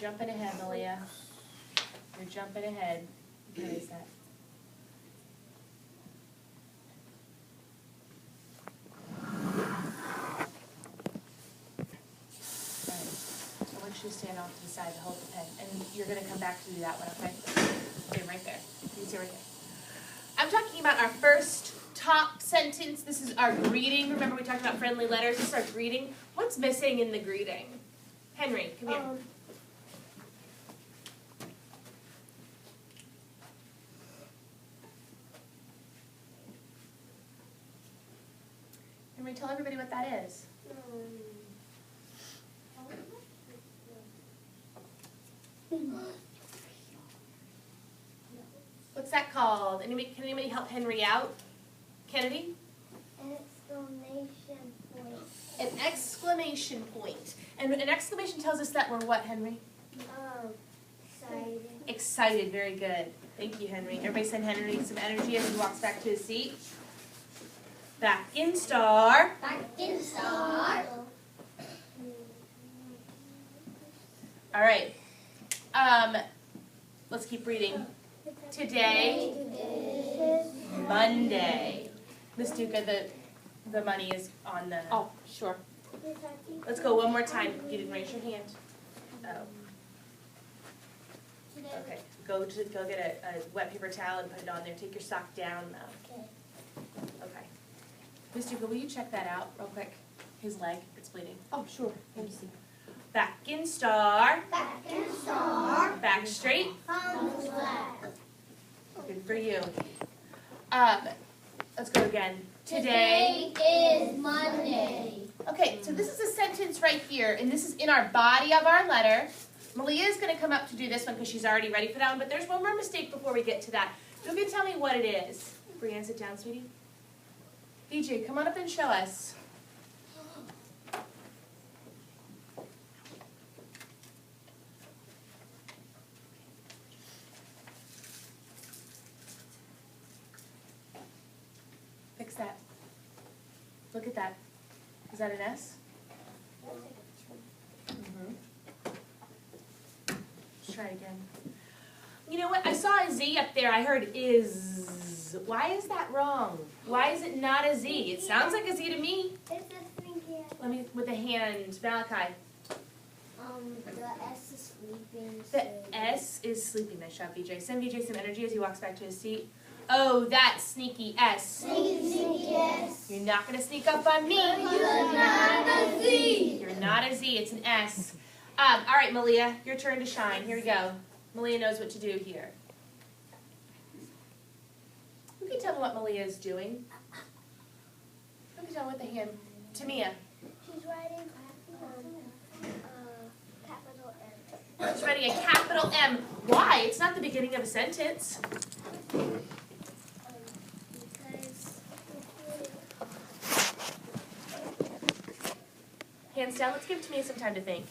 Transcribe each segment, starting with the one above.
jumping ahead, Malia. You're jumping ahead. What is that? I want you to stand off to the side to hold the pen. And you're going to come back to do that one, okay? Okay, right there. You can see right there. I'm talking about our first top sentence. This is our greeting. Remember we talked about friendly letters? This is our greeting. What's missing in the greeting? Henry, come here. Henry, tell everybody what that is. What's that called? Anybody, can anybody help Henry out? Kennedy? An exclamation point. An exclamation point. And an exclamation tells us that we're what, Henry? Excited. Excited. Very good. Thank you, Henry. Everybody send Henry some energy as he walks back to his seat. Back in star. Back in star. All right. Let's keep reading. Today, Monday. Miss Duca, the money is on the... Oh, sure. Let's go one more time. You didn't raise your hand. Oh. Okay. Go get a wet paper towel and put it on there. Take your sock down, though. Okay. Miss Duca, will you check that out real quick? His leg, it's bleeding. Oh, sure. Let me see. Back in star. Back in star. Back straight. Comes left. Good for you. Let's go again. Today is Monday. Okay, so this is a sentence right here, and this is in our body of our letter. Malia is going to come up to do this one because she's already ready for that one, but there's one more mistake before we get to that. You can tell me what it is. Brianne, sit down, sweetie. DJ, come on up and show us. Fix that. Look at that. Is that an S? Let's try it again. You know what? I saw a Z up there. I heard is. Why is that wrong? Why is it not a Z? It sounds like a Z to me. It's a thing here. Let me, with the hand. Malachi. The S is sleeping. The S is sleeping. Nice job, VJ. Send VJ some energy as he walks back to his seat. Oh, that sneaky S. Sneaky S. You're not going to sneak up on me. You're not a Z. You're not a Z. It's an S. All right, Malia, your turn to shine. Here we go. Malia knows what to do here. Who can tell me what Malia is doing? Who can tell me what the hand? Tamia. She's writing capital M. She's writing a capital M. Why? It's not the beginning of a sentence. Because Hands down. Let's give Tamia some time to think.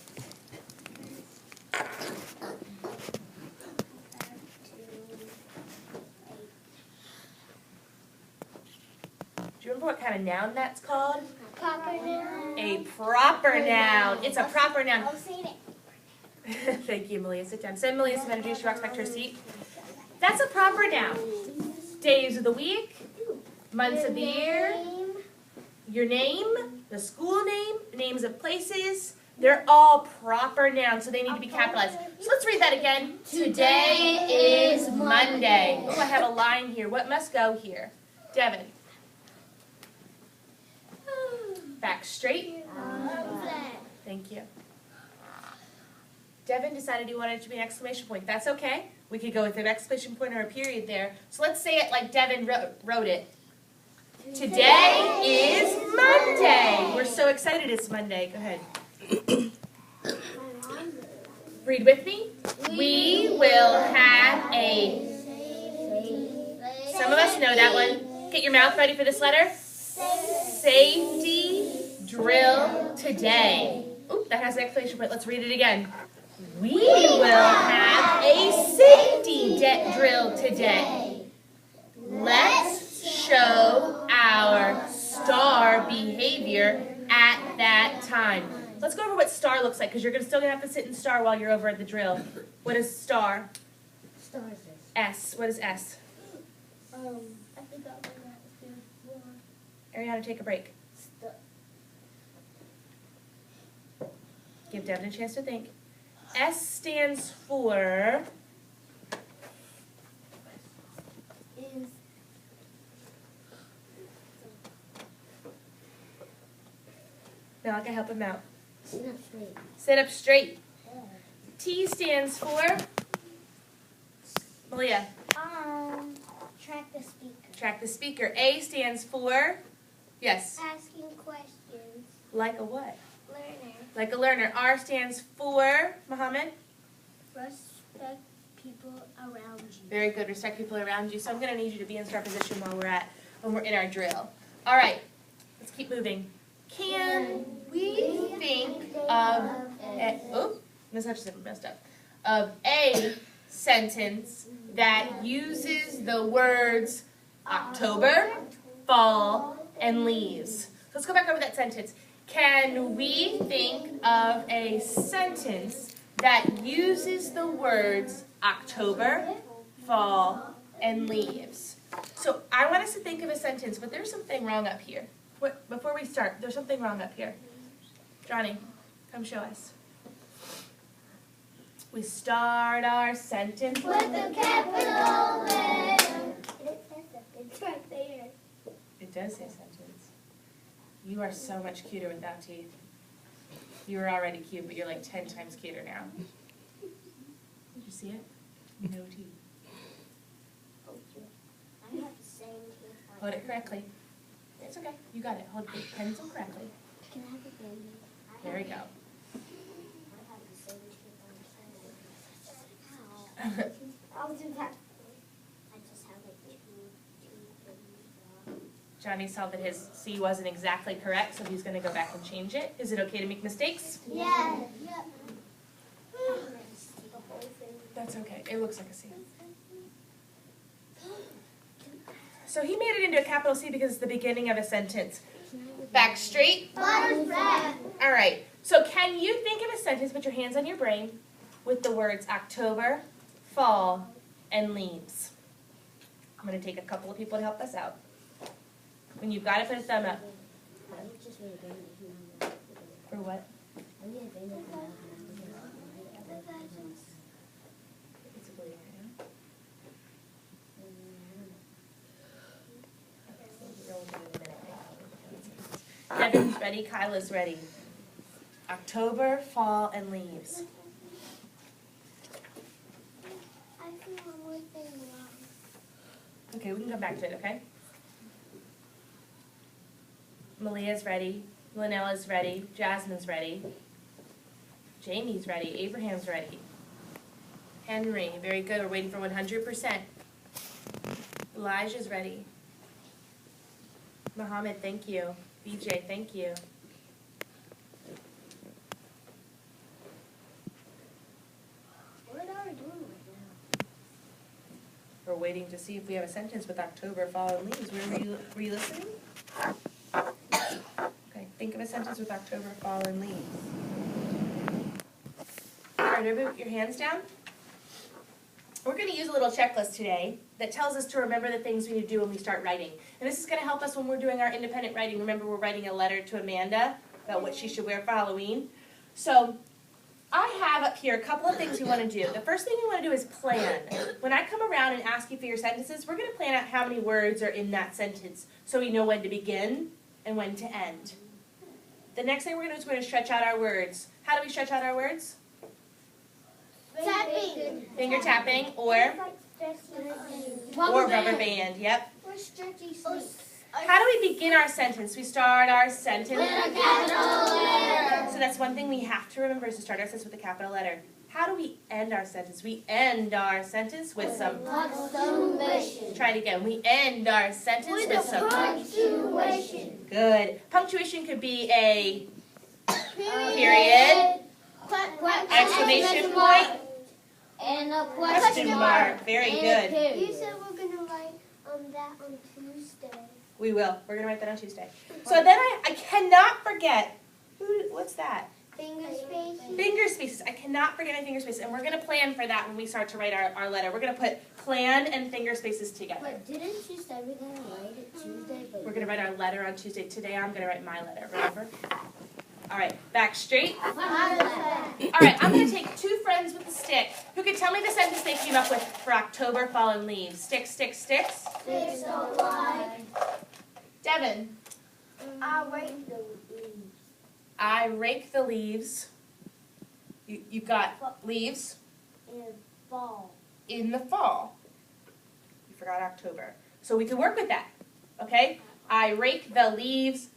Do you remember what kind of noun that's called? proper noun. A proper noun. It's a proper noun. I'll say it. Thank you, Malia. Sit down. Send Malia some energy. She walks back to her seat. That's a proper noun. Days of the week, months of the year, your name, the school name, names of places. They're all proper nouns, so they need to be capitalized. So let's read that again. Today is Monday. Oh, I have a line here. What must go here? Devin. Back straight. Thank you. Devin decided he wanted it to be an exclamation point. That's okay. We could go with an exclamation point or a period there. So let's say it like Devin wrote it. Today is Monday. We're so excited it's Monday. Go ahead. Read with me. We will have a... Some of us know that one. Get your mouth ready for this letter. Safety drill today. Oop, that has an exclamation point. Let's read it again. We will have a safety drill today. Let's show our star behavior at that time. Let's go over what star looks like, because you're still going to have to sit in star while you're over at the drill. What is star? Star is this. S. What is S? I forgot what that stands for. Ariana, take a break. Give Devin a chance to think. S stands for... Is Now I can help him out. sit up straight. Sit up straight. T stands for... Malia, Track the speaker. track the speaker. A stands for... Yes. Asking questions. Like a what? Learner. Like a learner. R stands for... Muhammad? Respect people around you. Very good. Respect people around you. So I'm going to need you to be in start position when we're in our drill. All right. Let's keep moving. Can we think of messed up. Of a sentence that uses the words October, fall, and leaves? So let's go back over that sentence. Can we think of a sentence that uses the words October, fall, and leaves? So I want us to think of a sentence, but there's something wrong up here. Before we start, there's something wrong up here. Johnny, come show us. We start our sentence With a capital letter. It's right there. It does say sentence. You are so much cuter without teeth. You were already cute, but you're like 10 times cuter now. Did you see it? No teeth. I have the same teeth. Hold it correctly. It's okay. You got it. Hold the pencil correctly. Can I have a baby? There we go. I have the same teeth on the side. I'll do that. I just have like two teeth. Johnny saw that his C wasn't exactly correct, so he's going to go back and change it. Is it okay to make mistakes? Yeah. That's okay. It looks like a C. So he made it into a capital C because it's the beginning of a sentence. Back straight. Butterfly. All right. So can you think of a sentence, put your hands on your brain, with the words October, fall, and leaves? I'm going to take a couple of people to help us out. When you've got it, put a thumb up. For what? It's a blue area. Kevin's ready. Kyla's ready. October, fall, and leaves. I think one more thing wrong. Okay, we can come back to it, okay? Malia's ready. Linella's ready. Jasmine's ready. Jamie's ready. Abraham's ready. Henry, very good. We're waiting for 100%. Elijah's ready. Muhammad, thank you. BJ, thank you. What are we doing right now? We're waiting to see if we have a sentence with October, fall, and leaves. Were you listening? Okay, think of a sentence with October, fall, and leaves. All right, everybody put your hands down. We're going to use a little checklist today that tells us to remember the things we need to do when we start writing. And this is going to help us when we're doing our independent writing. Remember, we're writing a letter to Amanda about what she should wear for Halloween. So I have up here a couple of things we want to do. The first thing we want to do is plan. When I come around and ask you for your sentences, we're going to plan out how many words are in that sentence so we know when to begin and when to end. The next thing we're going to do is we're going to stretch out our words. How do we stretch out our words? Tapping. Finger tapping or rubber band. Yep. Or stretchy How do we begin our sentence? We start our sentence. With a capital letter. So that's one thing we have to remember is to start our sentence with a capital letter. How do we end our sentence? We end our sentence with some... Punctuation. Try it again. We end our sentence with some... Punctuation. Good. Punctuation could be a period, exclamation point, and a question mark. Very good. You said we're going to write that on Tuesday. We will. We're going to write that on Tuesday. So then I cannot forget, what's that? Finger spaces. Finger spaces. I cannot forget my finger spaces. And we're going to plan for that when we start to write our letter. We're going to put plan and finger spaces together. But didn't you say we're going to write it Tuesday? We're going to write our letter on Tuesday. Today I'm going to write my letter, remember? All right, back straight. All right, I'm going to take two friends with a stick who can tell me the sentence they came up with for October fallen leaves. Sticks, sticks, sticks. Sticks don't lie. Devin. I rake the leaves. I rake the leaves. You've got leaves. In fall. In the fall. You forgot October. So we can work with that, okay? I rake the leaves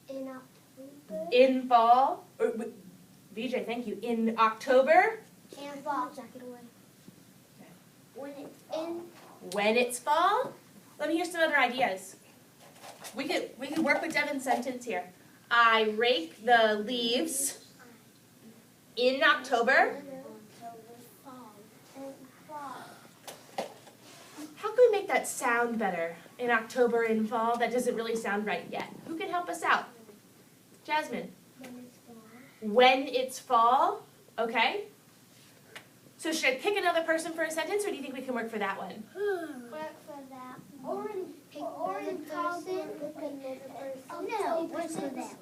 In October. in fall. VJ, thank you. In October. In fall. Jacket away. When it's in. When it's fall. Let me hear some other ideas. We could work with Devin's sentence here. I rake the leaves in October. How can we make that sound better? In October, in fall? That doesn't really sound right yet. Who can help us out? Jasmine. When it's fall. Okay. So should I pick another person for a sentence, or do you think we can work for that one? Work for that. Or in person. Oh no, what's for that?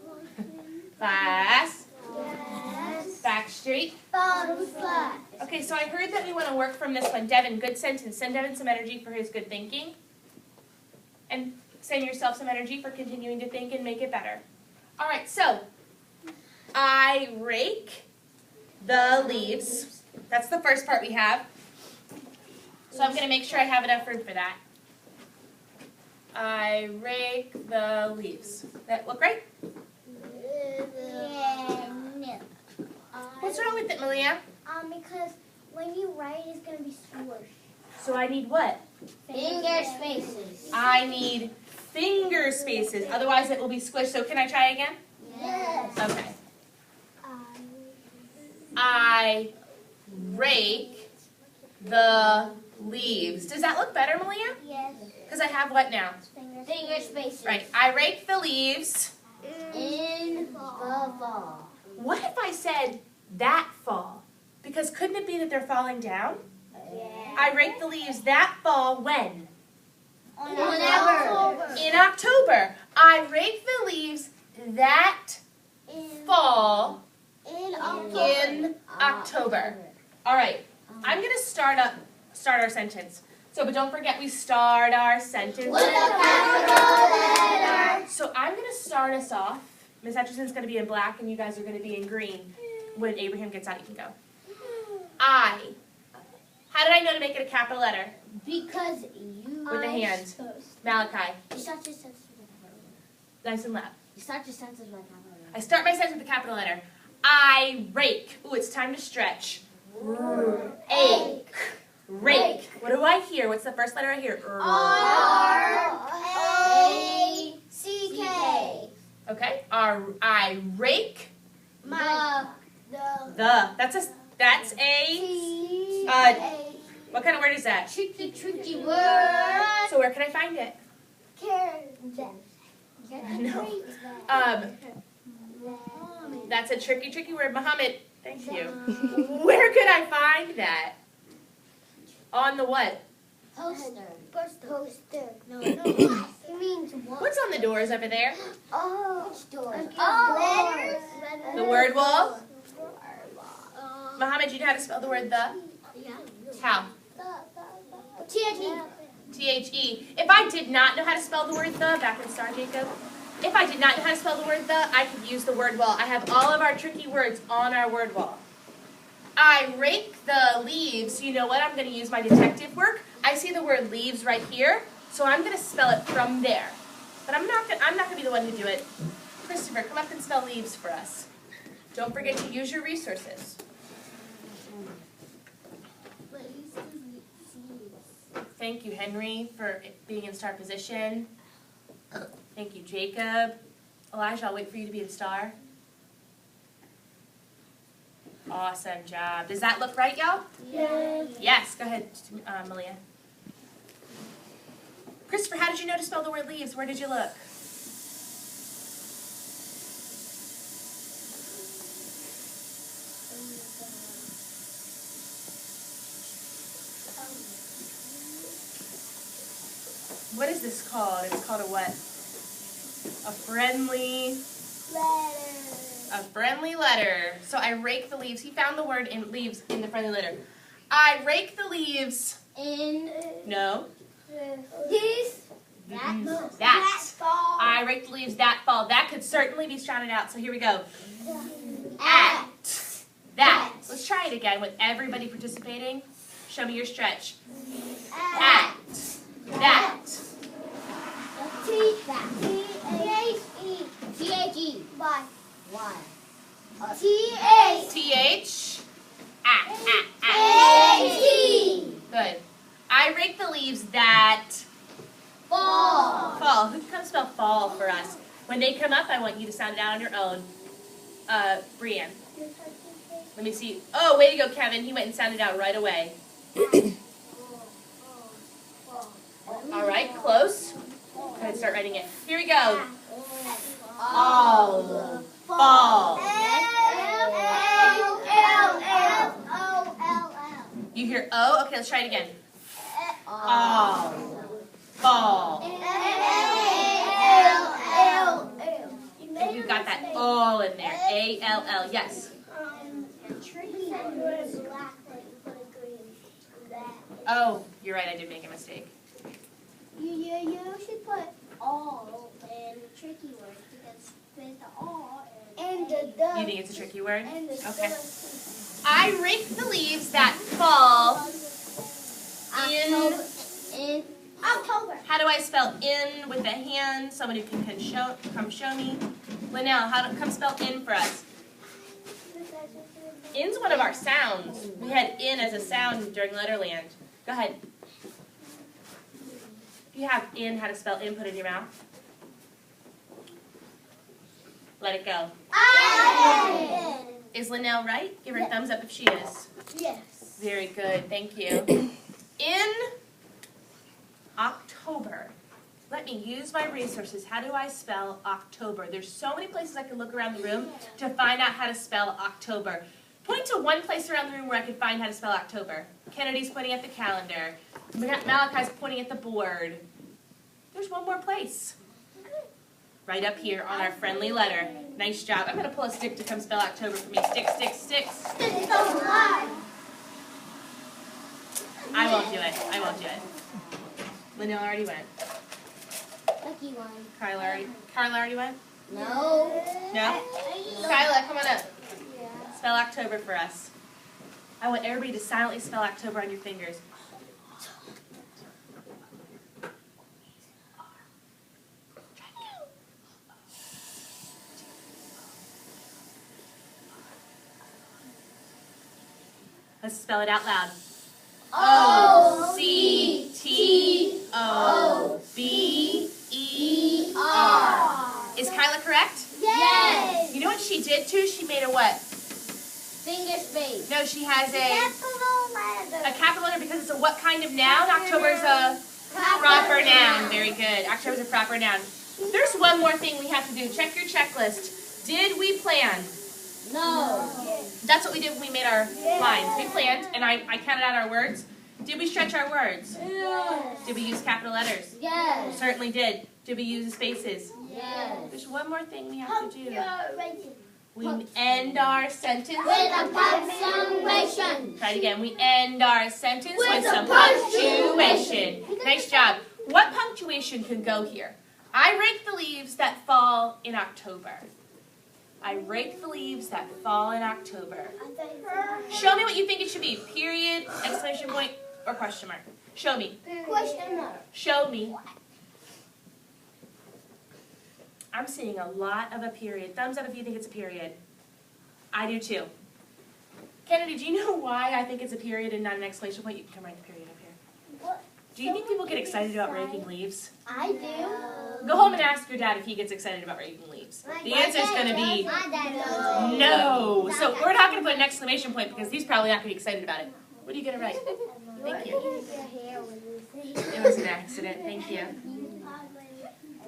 Class. Yes. Back straight. Bottom flat. Okay, so I heard that we want to work from this one. Devin, good sentence. Send Devin some energy for his good thinking. And send yourself some energy for continuing to think and make it better. All right, so I rake the leaves. That's the first part we have. So I'm going to make sure I have enough room for that. I rake the leaves. That look right? Yeah, no. What's wrong with it, Malia? Because when you write, it's going to be squished. So I need what? Finger spaces. I need finger spaces. Otherwise it will be squished. So can I try again? Yes. Okay. I rake the leaves. Does that look better, Malia? Yes. Because I have what now? Finger spaces. Right. I rake the leaves. In the fall. What if I said that fall? Because couldn't it be that they're falling down? Yeah. I rake the leaves that fall when? Whenever. In October. I rake the leaves that fall In in October. All right. I'm going to start our sentence. So, but don't forget we start our sentence. With a capital letter. So I'm going to start us off. Miss Etcherson's going to be in black and you guys are going to be in green. When Abraham gets out, you can go. I. How did I know to make it a capital letter? Because you With a hand. Malachi. You start your sentence with a capital letter. Nice and loud. You start your sentence with a capital letter. I start my sentence with a capital letter. I rake. Ooh, it's time to stretch. Ache. Rake. What do I hear? What's the first letter I hear? R-A-C-K. Okay. I rake. The. That's a what kind of word is that? Tricky word. So where can I find it? No. That's a tricky word. Muhammad, thank you. Where could I find that? On the what? Poster. No. It means what? What's on the doors over there? Oh. Which doors? Oh. The word wall? Muhammad, do you know how to spell the word the? Yeah. How? T-H-E. T-H-E. If I did not know how to spell the word the, back in Star Jacob, if I did not know how to spell the word the, I could use the word wall. I have all of our tricky words on our word wall. I rake the leaves. You know what? I'm going to use my detective work. I see the word leaves right here, so I'm going to spell it from there. But I'm not going to be the one who do it. Christopher, come up and spell leaves for us. Don't forget to use your resources. Thank you, Henry, for being in star position. Thank you, Jacob. Elijah, I'll wait for you to be in star. Awesome job. Does that look right, y'all? Yes. Yes, go ahead, Malia. Christopher, how did you know to spell the word leaves? Where did you look? what is this called? It's called a what? A friendly letter. So I rake the leaves. He found the word in leaves in the friendly letter. I rake the leaves. No. That fall. I rake the leaves that fall. That could certainly be shouted out. So here we go. At that. Let's try it again with everybody participating. Show me your stretch. At that. T-H-E. Y. T-H. At. Good. I rake the leaves that fall. Who can spell fall for us? When they come up, I want you to sound it out on your own. Brianne. Let me see. Oh, way to go, Kevin. He went and sounded it out right away. All right, close. Go ahead and start writing it. Here we go. All. Fall. You hear O? Okay, let's try it again. All. Fall. You got that all in there. A-L-L. Yes. Oh, you're right. I did make a mistake. You should put all in tricky words because there's the all and the duh. You think it's a tricky word? And the Okay. I rake the leaves that fall in October. How do I spell in with a hand? Somebody can come show me. Linnell, come spell in for us. In's one of our sounds. We had in as a sound during Letterland. Go ahead. If you have in, how to spell in, put it in your mouth. Let it go. Is Linnell right? Give her a thumbs up if she is. Yes. Very good. Thank you. In October. Let me use my resources. How do I spell October? There's so many places I can look around the room to find out how to spell October. Point to one place around the room where I could find how to spell October. Kennedy's pointing at the calendar. Malachi's pointing at the board. There's one more place. Right up here on our friendly letter. Nice job. I'm going to pull a stick to come spell October for me. Stick, stick, sticks. I won't do it. I won't do it. Linnell already went. Lucky one. Carla already went? No. No? Kyla, come on up. Yeah. Spell October for us. I want everybody to silently spell October on your fingers. Let's spell it out loud. O-C-T-O-B-E-R. Is Kyla correct? Yes. You know what she did too? She made a what? Finger space. No, she has a Capital capital letter because it's a what kind of noun? October's a proper noun. Very good. October's a proper noun. There's one more thing we have to do. Check your checklist. Did we plan? No. That's what we did when we made our lines. We planned, and I counted out our words. Did we stretch our words? Yes. Did we use capital letters? Yes. Certainly did. Did we use the spaces? Yes. There's one more thing we have to do. Punctuation. We end our sentence With a punctuation. Try it again. We end our sentence with some punctuation. Nice job. What punctuation can go here? I rake the leaves that fall in October. I rake the leaves that fall in October. Show me what you think it should be. Period, exclamation point, or question mark. Show me. Question mark. Show me. I'm seeing a lot of a period. Thumbs up if you think it's a period. I do too. Kennedy, do you know why I think it's a period and not an exclamation point? You can come write the period up here. What? Do you think people get excited about raking leaves? I do. Go home and ask your dad if he gets excited about raking leaves. The answer is going to be My dad does. no. So we're not going to put an exclamation point because he's probably not going to be excited about it. What are you going to write? Thank you. It was an accident. Thank you.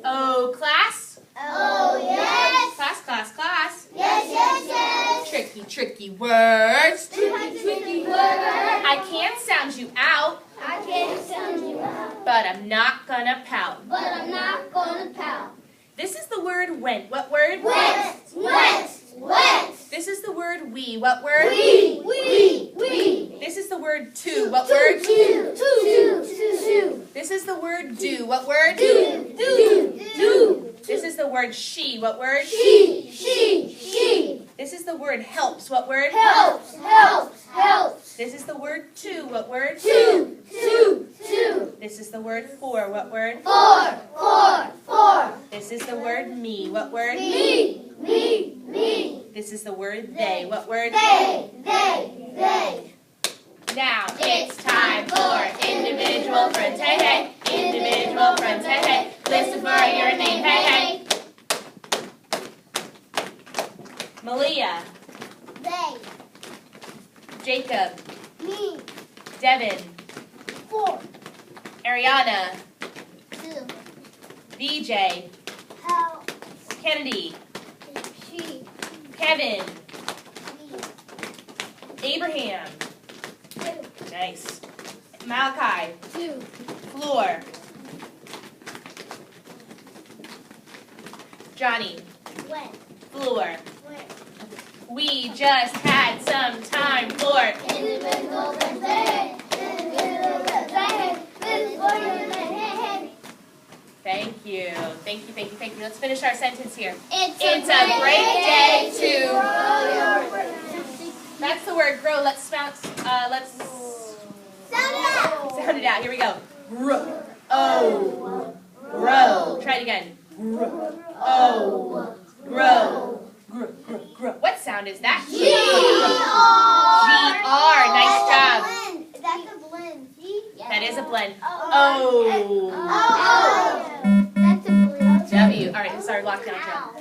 Oh, class? Oh, yes. Class, class, class. Yes, yes, yes. Tricky, tricky words. Tricky word. I can sound you out, I can't sound you out. but but I'm not gonna pout. But I'm not gonna pout. This is the word went. What word? Went. This is the word we. What word? We. This is the word to. What word? Two. This is the word do. What word? Do. This is the word she. What word? She. This is the word helps. What word? Helps. This is the word to. What word? Two. This is the word for. What word? Four. This is the word me. What word? Me. This is the word they. What word? They. Now it's time for individual friends. Hey, hey. Individual friends. Hey, hey. Listen for your name. Hey, hey. Malia. They. Jacob. Me. Devin. 4. Ariana. 2. VJ. Help. Kennedy. She. Kevin. Me. Abraham. 2. Nice. Malachi. 2. Floor. Johnny. When. Floor. We just had some time for Individual friends. Hey. Individual friends. Hey. This is for your name. Hey. Thank you. Let's finish our sentence here. It's a great day to grow your That's the word grow. Let's sound Sound it out. Here we go. Grow. Oh. Grow. Try it again. Grow. Oh. Grow. Grow. What sound is that? G-R. Nice job. That's a blend. See? That is a blend. Oh. Oh. That's a blend. W. All right, sorry, lockdown.